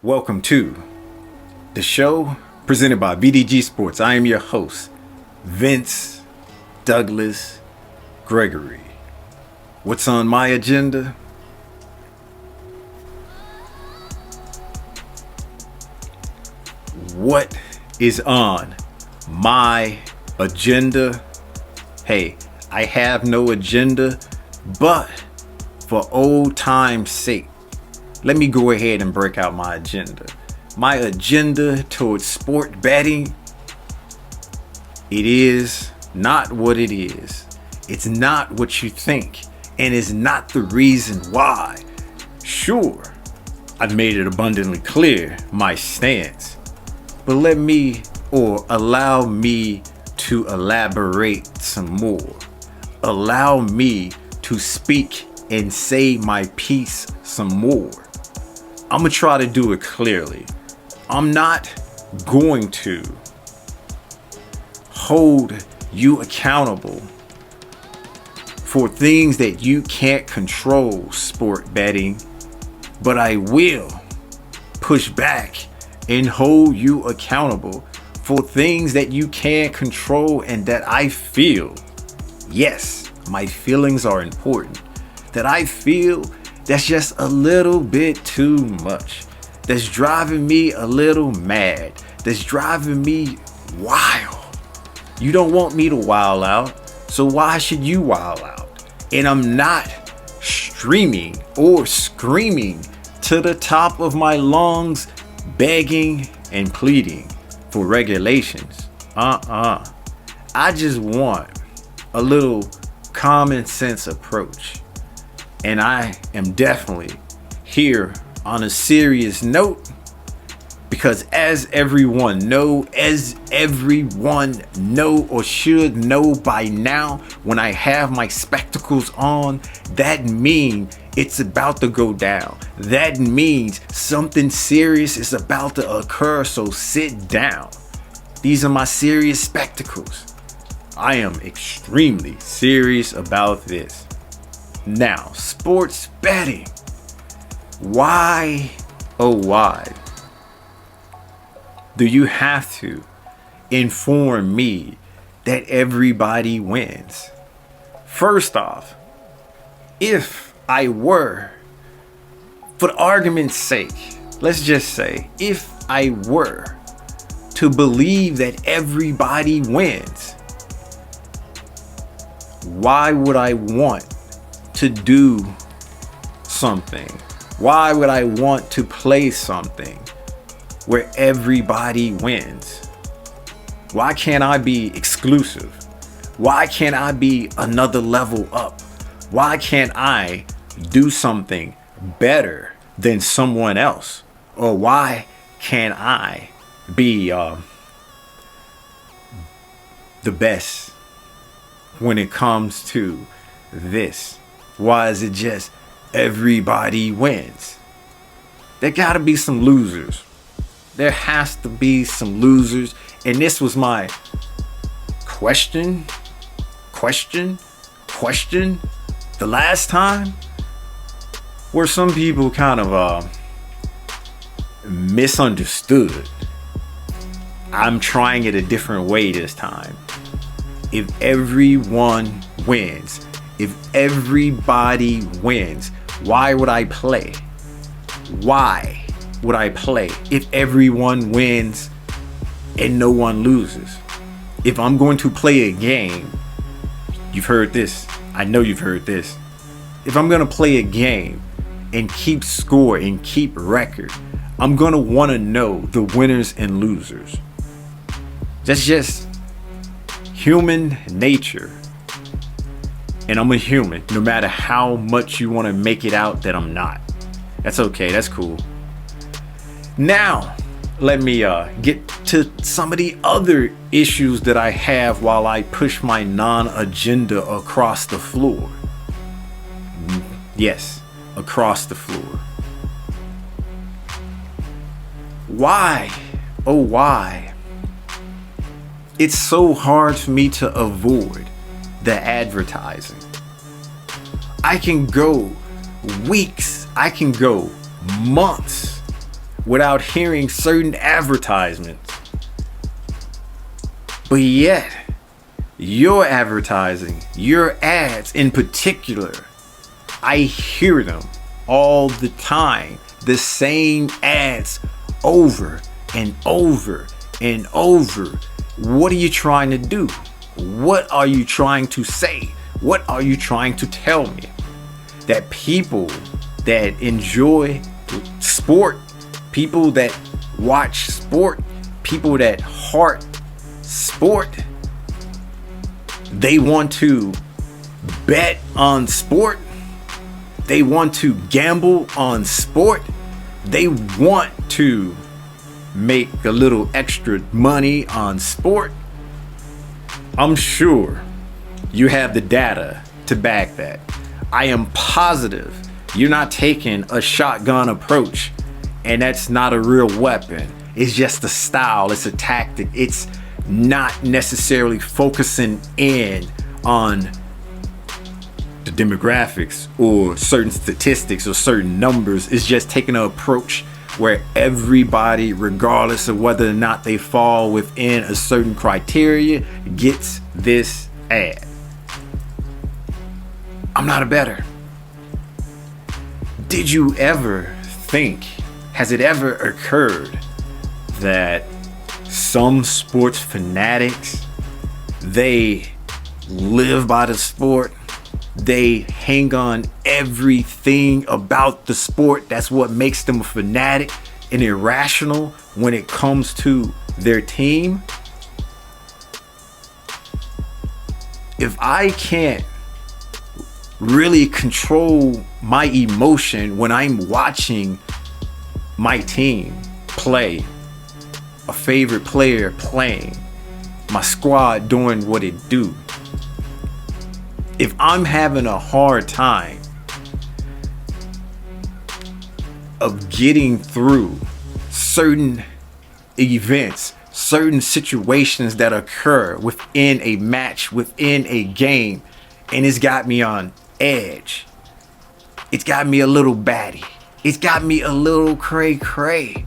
Welcome to the show presented by VDG Sports. I am your host, Vince Douglas Gregory. What's on my agenda? What is on my agenda? Hey, I have no agenda, but for old time's sake, let me go ahead and break out my agenda. My agenda towards sport betting, it is not what it is. It's not what you think, and it's not the reason why. Sure, I've made it abundantly clear my stance, but allow me to elaborate some more. Allow me to speak and say my piece some more. I'm gonna try to do it clearly. I'm not going to hold you accountable for things that you can't control, sport betting, but I will push back and hold you accountable for things that you can't control and that I feel, yes, my feelings are important, that I feel that's just a little bit too much. That's driving me a little mad. That's driving me wild. You don't want me to wild out, so why should you wild out? And I'm not streaming or screaming to the top of my lungs, begging and pleading for regulations. I just want a little common sense approach. And I am definitely here on a serious note because as everyone know or should know by now, when I have my spectacles on, that means it's about to go down. That means something serious is about to occur, so sit down. These are my serious spectacles. I am extremely serious about this. Now, sports betting. Why, oh why, do you have to inform me that everybody wins? First off, if I were, for the argument's sake, let's just say, if I were to believe that everybody wins, why would I want to do something? Why would I want to play something where everybody wins? Why can't I be exclusive? Why can't I be another level up? Why can't I do something better than someone else? Or why can't I be the best when it comes to this? Why is it just everybody wins? There gotta be some losers. There has to be some losers. And this was my question the last time, where some people kind of misunderstood. I'm trying it a different way this time. If everyone wins, if everybody wins, why would I play? Why would I play if everyone wins and no one loses? If I'm going to play a game, you've heard this, I know you've heard this. If I'm going to play a game and keep score and keep record, I'm going to want to know the winners and losers. That's just human nature. And I'm a human, no matter how much you want to make it out that I'm not. That's okay, that's cool. Now, let me get to some of the other issues that I have while I push my non-agenda across the floor. Yes, across the floor. Why, oh why, it's so hard for me to avoid the advertising. I can go weeks, I can go months without hearing certain advertisements. But yet, your advertising, your ads in particular, I hear them all the time. The same ads over and over and over. What are you trying to do? What are you trying to say? What are you trying to tell me? That people that enjoy sport, people that watch sport, people that heart sport, they want to bet on sport. They want to gamble on sport. They want to make a little extra money on sport. I'm sure you have the data to back that. I am positive you're not taking a shotgun approach, and that's not a real weapon. It's just a style, it's a tactic. It's not necessarily focusing in on the demographics or certain statistics or certain numbers. It's just taking an approach where everybody, regardless of whether or not they fall within a certain criteria, gets this ad. I'm not a bettor. Did you ever think, has it ever occurred that some sports fanatics, they live by the sport, they hang on everything about the sport? That's what makes them a fanatic and irrational when it comes to their team. If I can't really control my emotion when I'm watching my team play, a favorite player playing, my squad doing what it do, if I'm having a hard time of getting through certain events, certain situations that occur within a match, within a game, and it's got me on edge, it's got me a little batty, it's got me a little cray.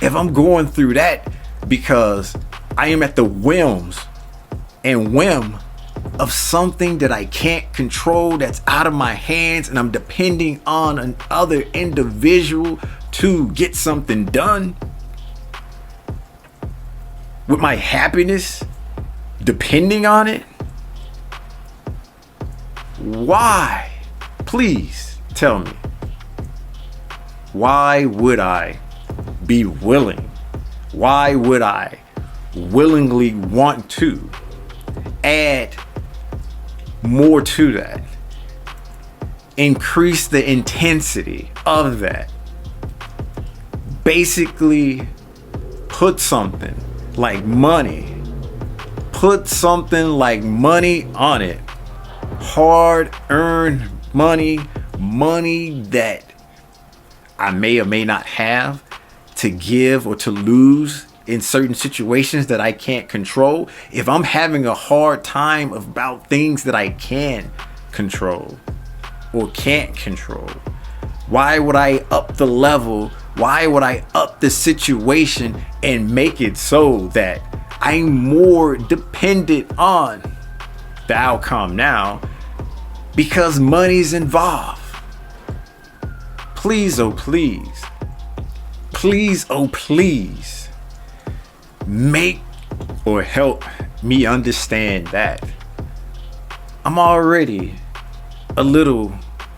If I'm going through that because I am at the whim of something that I can't control, that's out of my hands, and I'm depending on another individual to get something done, with my happiness depending on it, why? Please tell me. Why would I be willing? Why would I willingly want to add more to that? Increase the intensity of that. Basically, put something like money on it. Hard-earned money that I may or may not have to give or to lose in certain situations that I can't control. If I'm having a hard time about things that I can control or can't control, why would I up the level? Why would I up the situation and make it so that I'm more dependent on the outcome now because money's involved? Please, oh please, make or help me understand that I'm already a little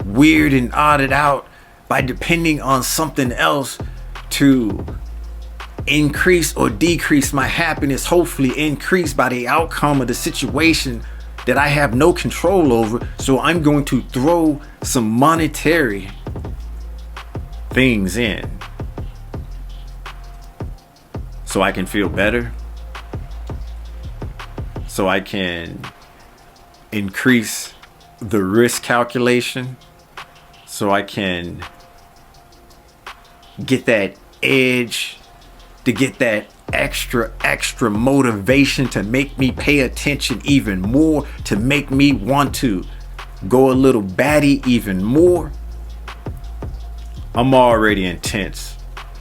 weird and odded out by depending on something else to increase or decrease my happiness, hopefully increase by the outcome of the situation that I have no control over. So I'm going to throw some monetary things in so I can feel better, so I can increase the risk calculation, so I can get that edge, to get that extra motivation to make me pay attention even more, to make me want to go a little batty even more. I'm already intense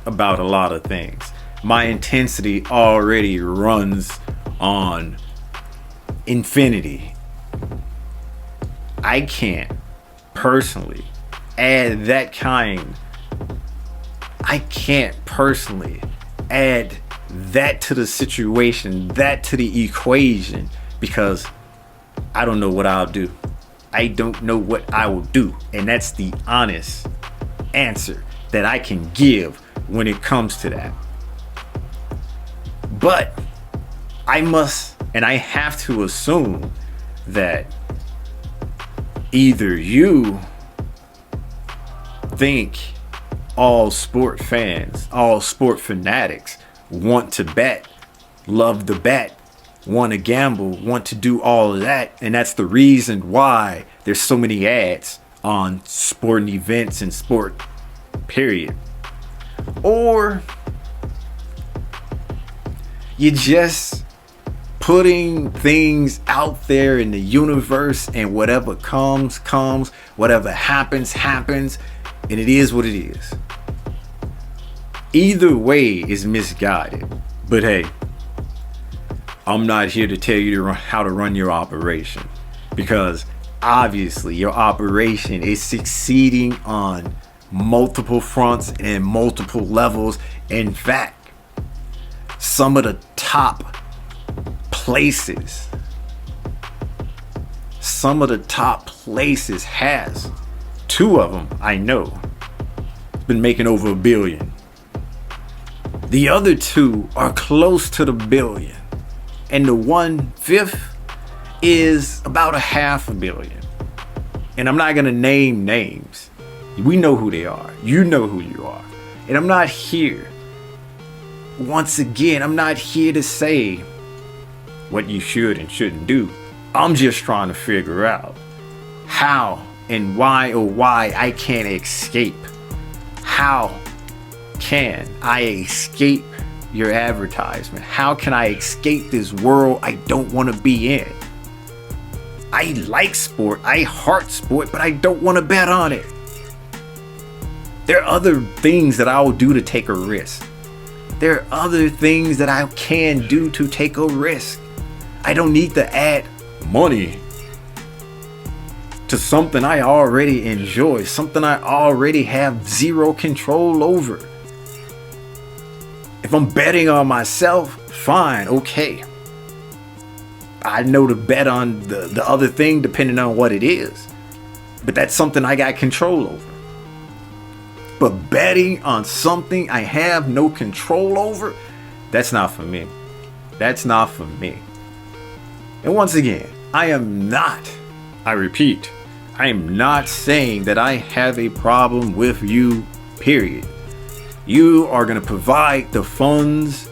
about a lot of things. My intensity already runs on infinity. I can't personally add that kind. I can't personally add that to the situation, that to the equation, because I don't know what I'll do. I don't know what I will do. And that's the honest answer that I can give when it comes to that. But I must, and I have to assume that either you think all sport fans, all sport fanatics want to bet, love the bet, want to gamble, want to do all of that, and that's the reason why there's so many ads on sporting events and sport, period. Or you just putting things out there in the universe, and whatever comes, whatever happens, and it is what it is. Either way is misguided. But hey, I'm not here to tell you how to run your operation, because obviously your operation is succeeding on multiple fronts and multiple levels. In fact, some of the top places has, two of them I know, been making over $1 billion. The other two are close to the $1 billion, and the 1/5 is about $500 million. And I'm not gonna name names. We know who they are. You know who you are. And I'm not here, once again, I'm not here to say what you should and shouldn't do. I'm just trying to figure out how and why I can't escape. How can I escape your advertisement? How can I escape this world I don't want to be in? I like sport, I heart sport, but I don't want to bet on it. There are other things that I will do to take a risk. There are other things that I can do to take a risk. I don't need to add money to something I already enjoy, something I already have zero control over. If I'm betting on myself, fine, okay. I know to bet on the other thing depending on what it is. But that's something I got control over. But betting on something I have no control over, that's not for me. That's not for me. And once again, I repeat, I am not saying that I have a problem with you, period. You are going to provide the funds.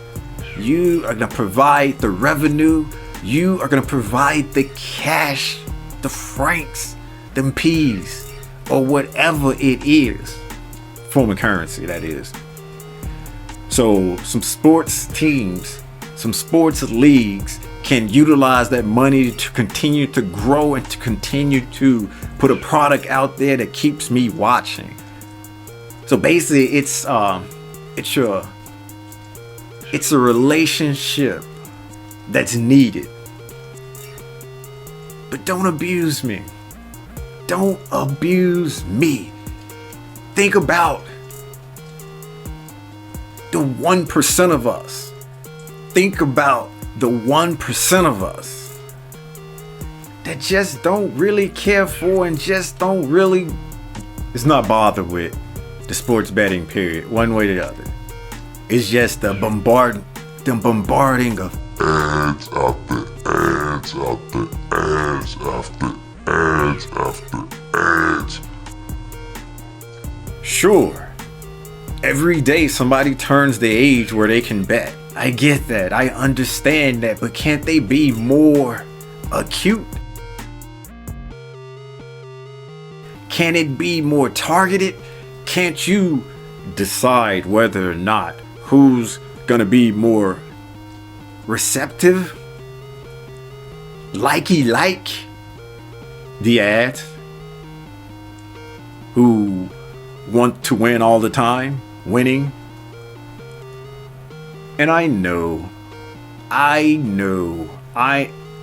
You are going to provide the revenue. You are going to provide the cash, the francs, them peas, or whatever it is. Form of currency, that is. So some sports teams, some sports leagues can utilize that money to continue to grow and to continue to put a product out there that keeps me watching. So basically, it's a relationship that's needed. But don't abuse me. Don't abuse me. Think about the 1% of us. Think about the 1% of us that just don't really care for and just don't really, it's not bothered with the sports betting, period, one way or the other. It's just the bombarding of ads after ads after ads after ads after ads. Sure, every day somebody turns the age where they can bet. I get that, I understand that, but can't they be more acute? Can it be more targeted? Can't you decide whether or not who's gonna be more receptive? Like the ad? Who want to win all the time, winning, And I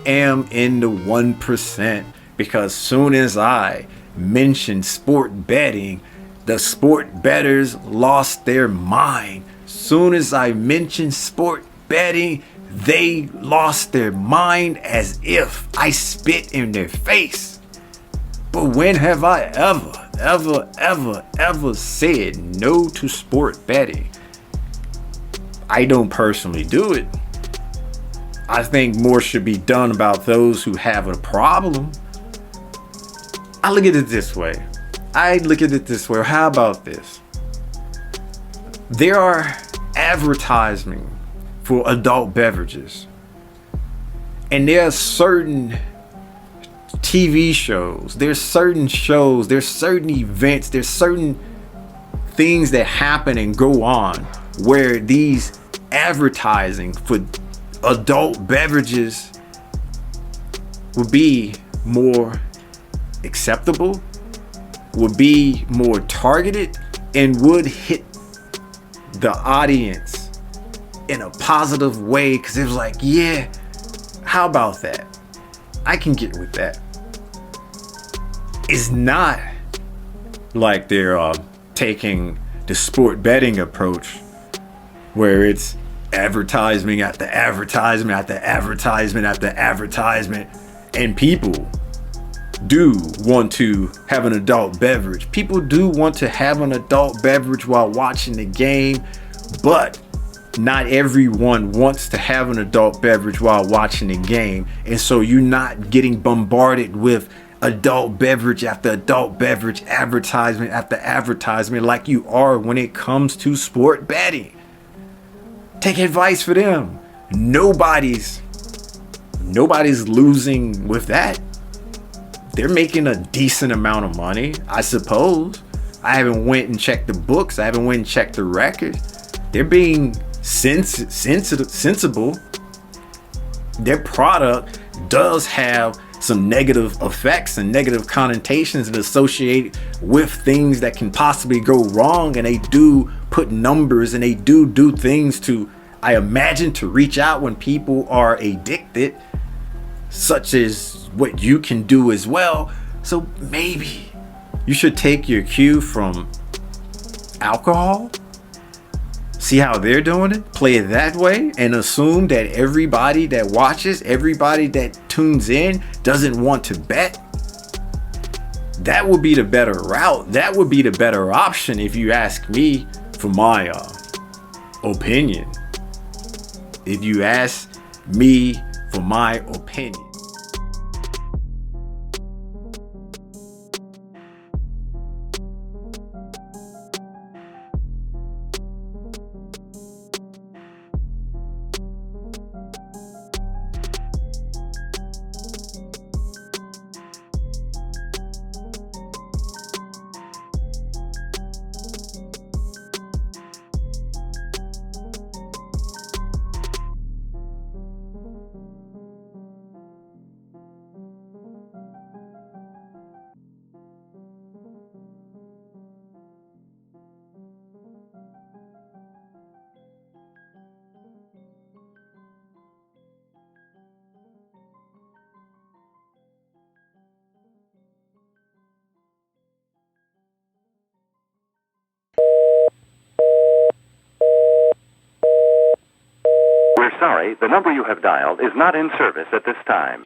am in the 1% because soon as I mentioned sport betting, the sport bettors lost their mind. Soon as I mentioned sport betting, they lost their mind as if I spit in their face. But when have I ever said no to sport betting? I don't personally do it. I think more should be done about those who have a problem. I look at it this way. How about this? There are advertising for adult beverages. And there are certain TV shows, there's certain events, there's certain things that happen and go on where these advertising for adult beverages would be more acceptable, would be more targeted, and would hit the audience in a positive way, because it was like, yeah, how about that? I can get with that. It's not like they're taking the sport betting approach where it's advertisement after advertisement after advertisement after advertisement, and people do want to have an adult beverage. People do want to have an adult beverage while watching the game, but not everyone wants to have an adult beverage while watching the game. And so you're not getting bombarded with adult beverage after adult beverage, advertisement after advertisement, like you are when it comes to sport betting. Take advice for them. Nobody's losing with that. They're making a decent amount of money, I suppose. I haven't went and checked the books. I haven't went and checked the record. They're being sensible. Their product does have some negative effects and negative connotations that associate with things that can possibly go wrong, and they do put numbers and they do things to, I imagine, to reach out when people are addicted, such as what you can do as well. So maybe you should take your cue from alcohol, see how they're doing it, play it that way, and assume that everybody that watches, everybody that tunes in doesn't want to bet. That would be the better route. That would be the better option if you ask me for my opinion. If you ask me for my opinion. We're sorry, the number you have dialed is not in service at this time.